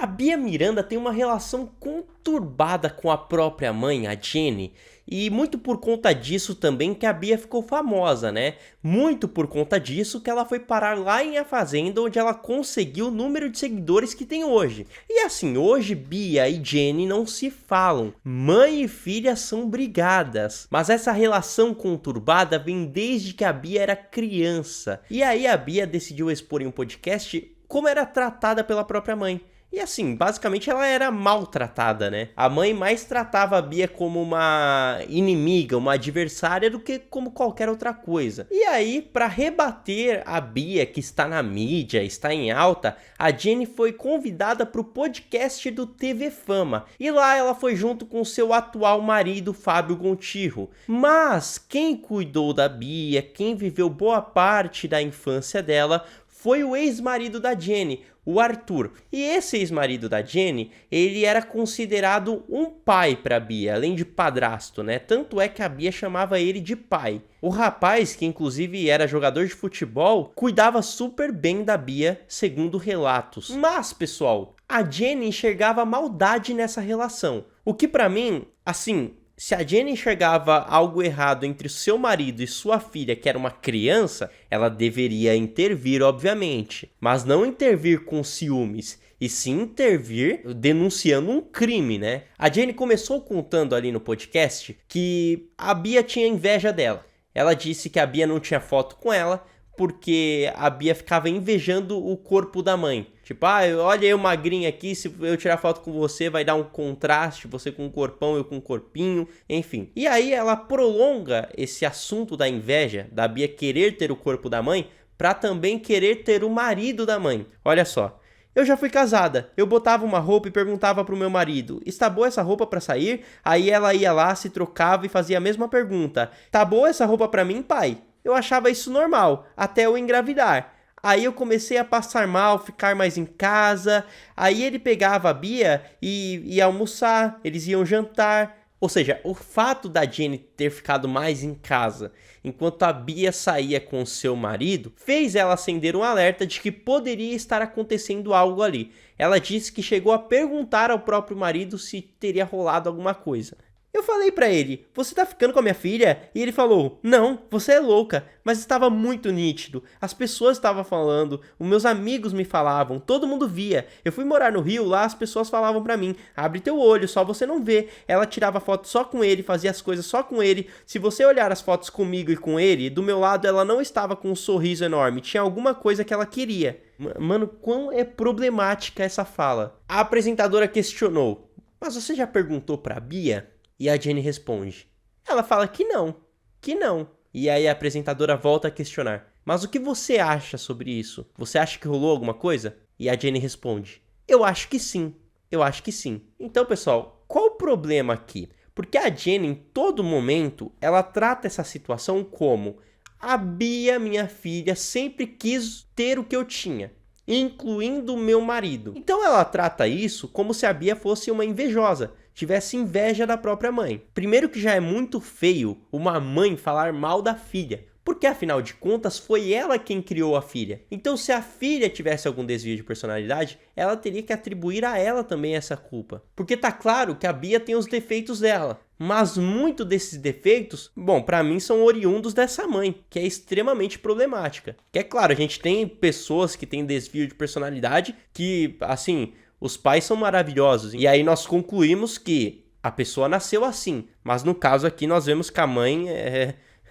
A Bia Miranda tem uma relação conturbada com a própria mãe, a Jenny, e muito por conta disso também que a Bia ficou famosa, né? Muito por conta disso que ela foi parar lá em A Fazenda, onde ela conseguiu o número de seguidores que tem hoje. E assim, hoje Bia e Jenny não se falam, mãe e filha são brigadas, mas essa relação conturbada vem desde que a Bia era criança. E aí a Bia decidiu expor em um podcast como era tratada pela própria mãe. E assim, basicamente ela era maltratada, né? A mãe mais tratava a Bia como uma inimiga, uma adversária do que como qualquer outra coisa. E aí, para rebater a Bia, que está na mídia, está em alta, a Jenny foi convidada para o podcast do TV Fama. E lá ela foi junto com seu atual marido, Fábio Gontijo. Mas quem cuidou da Bia, quem viveu boa parte da infância dela, foi o ex-marido da Jenny, o Arthur. E esse ex-marido da Jenny, ele era considerado um pai para Bia, além de padrasto, né? Tanto é que a Bia chamava ele de pai. O rapaz, que inclusive era jogador de futebol, cuidava super bem da Bia, segundo relatos. Mas, pessoal, a Jenny enxergava maldade nessa relação. O que para mim, assim, se a Jenny enxergava algo errado entre seu marido e sua filha, que era uma criança, ela deveria intervir, obviamente. Mas não intervir com ciúmes, e sim intervir denunciando um crime, né? A Jenny começou contando ali no podcast que a Bia tinha inveja dela. Ela disse que a Bia não tinha foto com ela, porque a Bia ficava invejando o corpo da mãe. Tipo, olha eu magrinha aqui, se eu tirar foto com você vai dar um contraste, você com um corpão, eu com um corpinho, enfim. E aí ela prolonga esse assunto da inveja, da Bia querer ter o corpo da mãe, pra também querer ter o marido da mãe. Olha só. Eu já fui casada, eu botava uma roupa e perguntava pro meu marido, está boa essa roupa pra sair? Aí ela ia lá, se trocava e fazia a mesma pergunta, tá boa essa roupa pra mim, pai? Eu achava isso normal, até eu engravidar. Aí eu comecei a passar mal, ficar mais em casa. Aí ele pegava a Bia e ia almoçar, eles iam jantar. Ou seja, o fato da Jenny ter ficado mais em casa enquanto a Bia saía com seu marido, fez ela acender um alerta de que poderia estar acontecendo algo ali. Ela disse que chegou a perguntar ao próprio marido se teria rolado alguma coisa. Eu falei pra ele, você tá ficando com a minha filha? E ele falou, não, você é louca. Mas estava muito nítido, as pessoas estavam falando, os meus amigos me falavam, todo mundo via. Eu fui morar no Rio, lá as pessoas falavam pra mim, abre teu olho, só você não vê. Ela tirava foto só com ele, fazia as coisas só com ele. Se você olhar as fotos comigo e com ele, do meu lado ela não estava com um sorriso enorme, tinha alguma coisa que ela queria. Mano, quão é problemática essa fala. A apresentadora questionou, mas você já perguntou pra Bia? E a Jenny responde. Ela fala que não, que não. E aí a apresentadora volta a questionar. Mas o que você acha sobre isso? Você acha que rolou alguma coisa? E a Jenny responde. Eu acho que sim, eu acho que sim. Então, pessoal, qual o problema aqui? Porque a Jenny, em todo momento, ela trata essa situação como a Bia, minha filha, sempre quis ter o que eu tinha, incluindo o meu marido. Então ela trata isso como se a Bia fosse uma invejosa, tivesse inveja da própria mãe. Primeiro que já é muito feio uma mãe falar mal da filha, porque afinal de contas foi ela quem criou a filha. Então se a filha tivesse algum desvio de personalidade, ela teria que atribuir a ela também essa culpa. Porque tá claro que a Bia tem os defeitos dela, mas muito desses defeitos, bom, pra mim são oriundos dessa mãe, que é extremamente problemática. Que é claro, a gente tem pessoas que têm desvio de personalidade que, assim, os pais são maravilhosos. E aí nós concluímos que a pessoa nasceu assim. Mas no caso aqui nós vemos que a mãe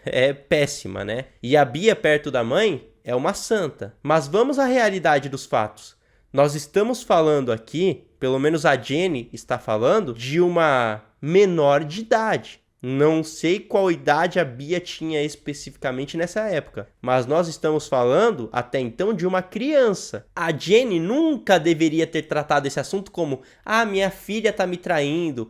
é péssima, né? E a Bia perto da mãe é uma santa. Mas vamos à realidade dos fatos. Nós estamos falando aqui, pelo menos a Jenny está falando, de uma menor de idade. Não sei qual idade a Bia tinha especificamente nessa época, mas nós estamos falando até então de uma criança. A Jenny nunca deveria ter tratado esse assunto como minha filha tá me traindo,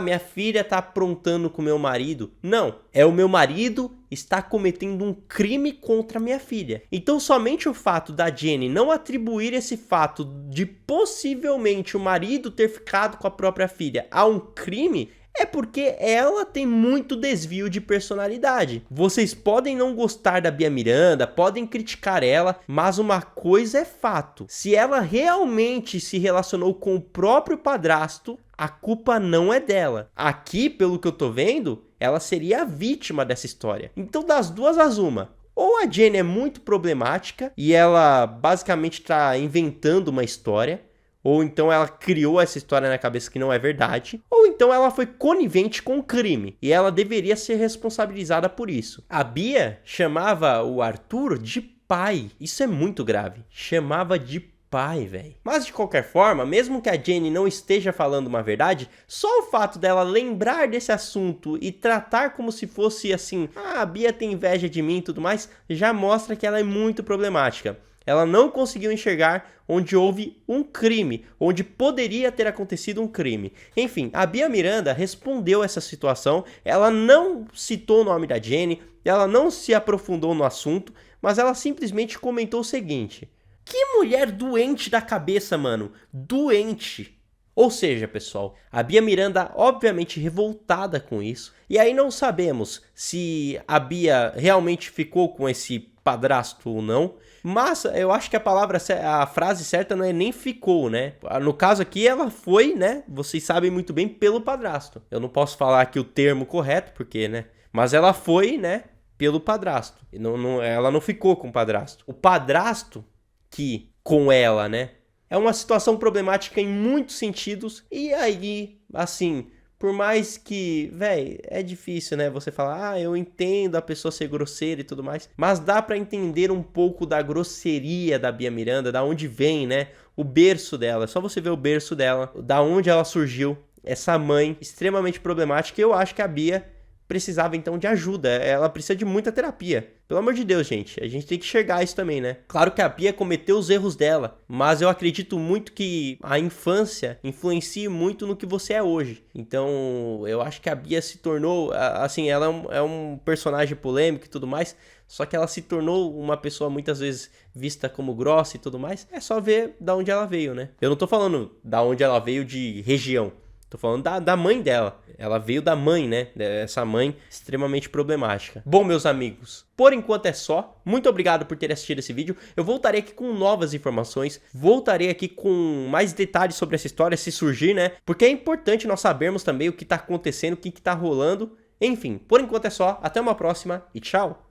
minha filha tá aprontando com meu marido. Não, é o meu marido está cometendo um crime contra minha filha. Então somente o fato da Jenny não atribuir esse fato de possivelmente o marido ter ficado com a própria filha a um crime É porque ela tem muito desvio de personalidade. Vocês podem não gostar da Bia Miranda, podem criticar ela, mas uma coisa é fato. Se ela realmente se relacionou com o próprio padrasto, a culpa não é dela. Aqui, pelo que eu tô vendo, ela seria a vítima dessa história. Então, das duas, as uma. Ou a Jenny é muito problemática e ela basicamente está inventando uma história, ou então ela criou essa história na cabeça que não é verdade, ou então ela foi conivente com o crime e ela deveria ser responsabilizada por isso. A Bia chamava o Arthur de pai. Isso é muito grave. Chamava de pai, velho. Mas de qualquer forma, mesmo que a Jenny não esteja falando uma verdade, só o fato dela lembrar desse assunto e tratar como se fosse assim, a Bia tem inveja de mim e tudo mais, já mostra que ela é muito problemática. Ela não conseguiu enxergar onde houve um crime, onde poderia ter acontecido um crime. Enfim, a Bia Miranda respondeu essa situação, ela não citou o nome da Jenny, ela não se aprofundou no assunto, mas ela simplesmente comentou o seguinte: que mulher doente da cabeça, mano. Doente. Ou seja, pessoal, a Bia Miranda obviamente revoltada com isso. E aí não sabemos se a Bia realmente ficou com esse padrasto ou não. Mas eu acho que a frase certa não é nem ficou, né? No caso aqui, ela foi, né? Vocês sabem muito bem, pelo padrasto. Eu não posso falar aqui o termo correto, porque, né? Mas ela foi, né? Pelo padrasto. Ela não ficou com o padrasto. O padrasto que com ela, né? É uma situação problemática em muitos sentidos. E aí, assim, por mais que, véi, é difícil, né? Você falar, eu entendo a pessoa ser grosseira e tudo mais. Mas dá pra entender um pouco da grosseria da Bia Miranda, da onde vem, né? O berço dela. É só você ver o berço dela, da onde ela surgiu. Essa mãe extremamente problemática. Eu acho que a Bia precisava então de ajuda, ela precisa de muita terapia. Pelo amor de Deus, gente, a gente tem que enxergar isso também, né? Claro que a Bia cometeu os erros dela, mas eu acredito muito que a infância influencia muito no que você é hoje. Então, eu acho que a Bia se tornou, assim, ela é um personagem polêmico e tudo mais, só que ela se tornou uma pessoa muitas vezes vista como grossa e tudo mais. É só ver da onde ela veio, né? Eu não tô falando da onde ela veio de região. Tô falando da mãe dela. Ela veio da mãe, né? Essa mãe extremamente problemática. Bom, meus amigos, por enquanto é só. Muito obrigado por ter assistido esse vídeo. Eu voltarei aqui com novas informações. Voltarei aqui com mais detalhes sobre essa história, se surgir, né? Porque é importante nós sabermos também o que tá acontecendo, o que tá rolando. Enfim, por enquanto é só. Até uma próxima e tchau!